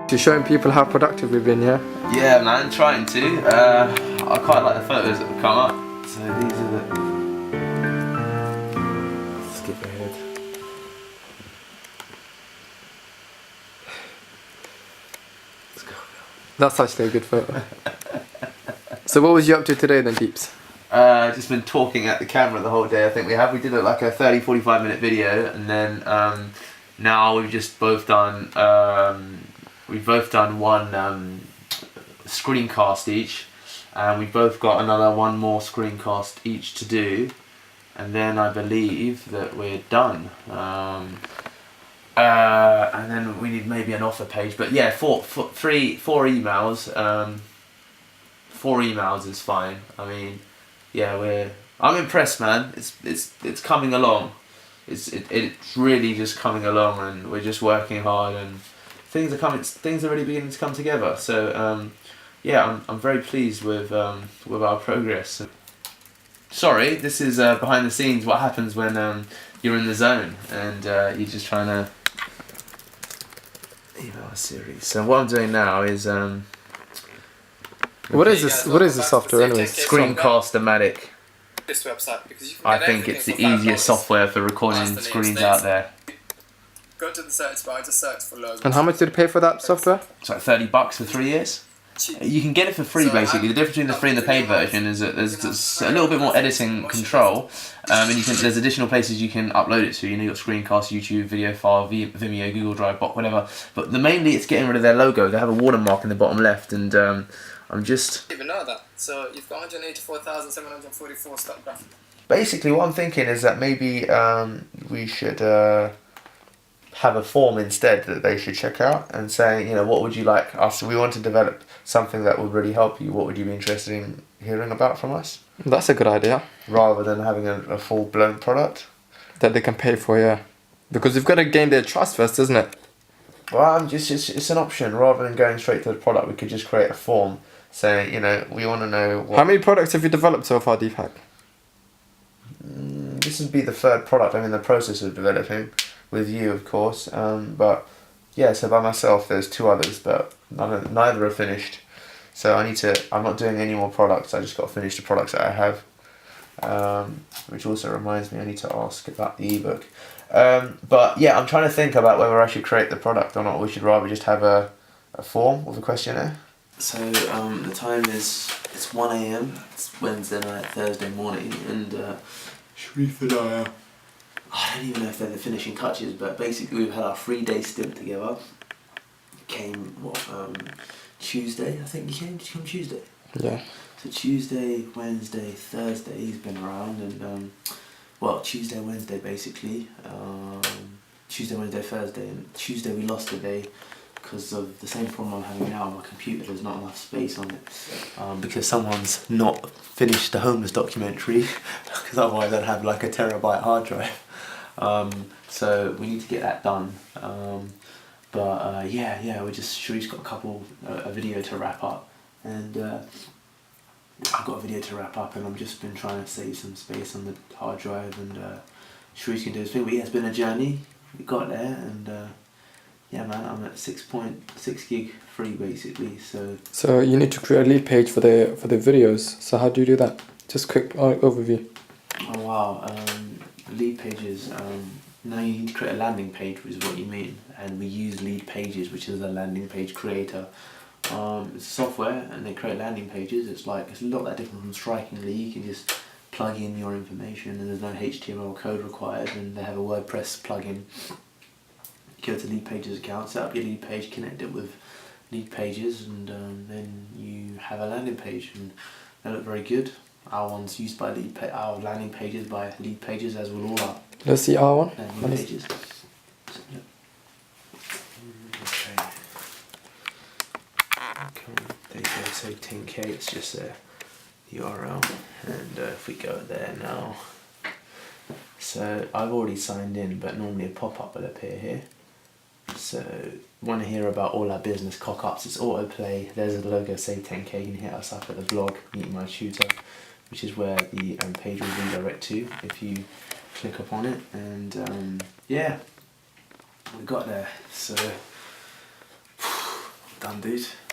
To showing people how productive we've been, yeah? Yeah, man, trying to. I quite like the photos that have come up. So these are the... Skip ahead. Let's go. That's actually a good photo. So what was you up to today then, Deeps? Just been talking at the camera the whole day. I think we did like a 30-45 minute video, and then now we've just both done one screencast each, and we've both got one more screencast each to do, and then I believe that we're done. And then we need maybe an offer page, but yeah, four emails. 4 emails is fine. I mean, yeah, I'm impressed, man. It's coming along. It's really just coming along, and we're just working hard, and things are really beginning to come together. So yeah, I'm very pleased with our progress. Sorry, this is behind the scenes. What happens when you're in the zone and you're just trying to email a series. So what I'm doing now is what is this? What is the software anyway? Screen Cast O Matic. This website, because you can I get think it's the everything for easiest software for recording screens out there. Go to the search bar, just search for logos. And how much did you pay for that software? It's like $30 for 3 years. You can get it for free, basically. The difference between the free and the paid version is that there's a little bit more editing control, and there's additional places you can upload it to. You know, you've got Screencast, YouTube, video file, Vimeo, Google Drive, Bot, whatever. But mainly it's getting rid of their logo. They have a watermark in the bottom left, and I'm just... I didn't even know that. So you've got 184,744 stock graphics. Basically, what I'm thinking is that maybe we should have a form instead that they should check out and say, you know, what would you like us? We want to develop something that would really help you. What would you be interested in hearing about from us? That's a good idea. Rather than having a full-blown product that they can pay for, yeah. Because you've got to gain their trust first, isn't it? Well, it's an option. Rather than going straight to the product, we could just create a form saying, you know, we want to know what... How many products have you developed so far, Deepak? This would be the 3rd product I'm in the process of developing, with you, of course. But yeah, so by myself, there's 2 others, but neither are finished. So I'm not doing any more products. I just got to finish the products that I have. Which also reminds me, I need to ask about the ebook. But yeah, I'm trying to think about whether I should create the product or not. We should rather just have a form with a questionnaire. So the time it's 1 AM. It's Wednesday night, Thursday morning, and Sharif and I don't even know if they're the finishing touches, but basically we've had our 3-day stint together. Came Tuesday, I think you came. Did you come Tuesday? Yeah. So Tuesday, Wednesday, Thursday he's been around, and well, Tuesday, Wednesday basically. Tuesday, Wednesday, Thursday, and Tuesday we lost a day because of the same problem I'm having now on my computer. There's not enough space on it because someone's not finished the homeless documentary, because otherwise I'd have like a terabyte hard drive. So we need to get that done. But yeah, Sharif's got a video to wrap up, and I've got a video to wrap up, and I've just been trying to save some space on the hard drive, and Sharif can do his thing. But yeah, it's been a journey. We got there, and yeah, man, I'm at 6.6 gig free basically. So you need to create a lead page for the videos. So how do you do that? Just quick overview. Oh wow, lead pages. Now you need to create a landing page, which is what you mean, and we use Leadpages, which is a landing page creator. It's software, and they create landing pages. It's not that different from Strikingly. You can just plug in your information, and there's no HTML code required, and they have a WordPress plugin. Go to Leadpages account, set up your lead page, connect it with Leadpages, and then you have a landing page, and they look very good. Our one's used by our landing pages by Leadpages, as will all our. Let's see our one. Lead pages. There you go. So 10k. It's just a URL, and if we go there now. So I've already signed in, but normally a pop-up will appear here. So want to hear about all our business cock-ups, it's autoplay. There's a logo, save 10k. You can hit us up at the blog, Meet My Tutor, which is where the page will redirect to if you click upon it. And yeah, we got there. So dude.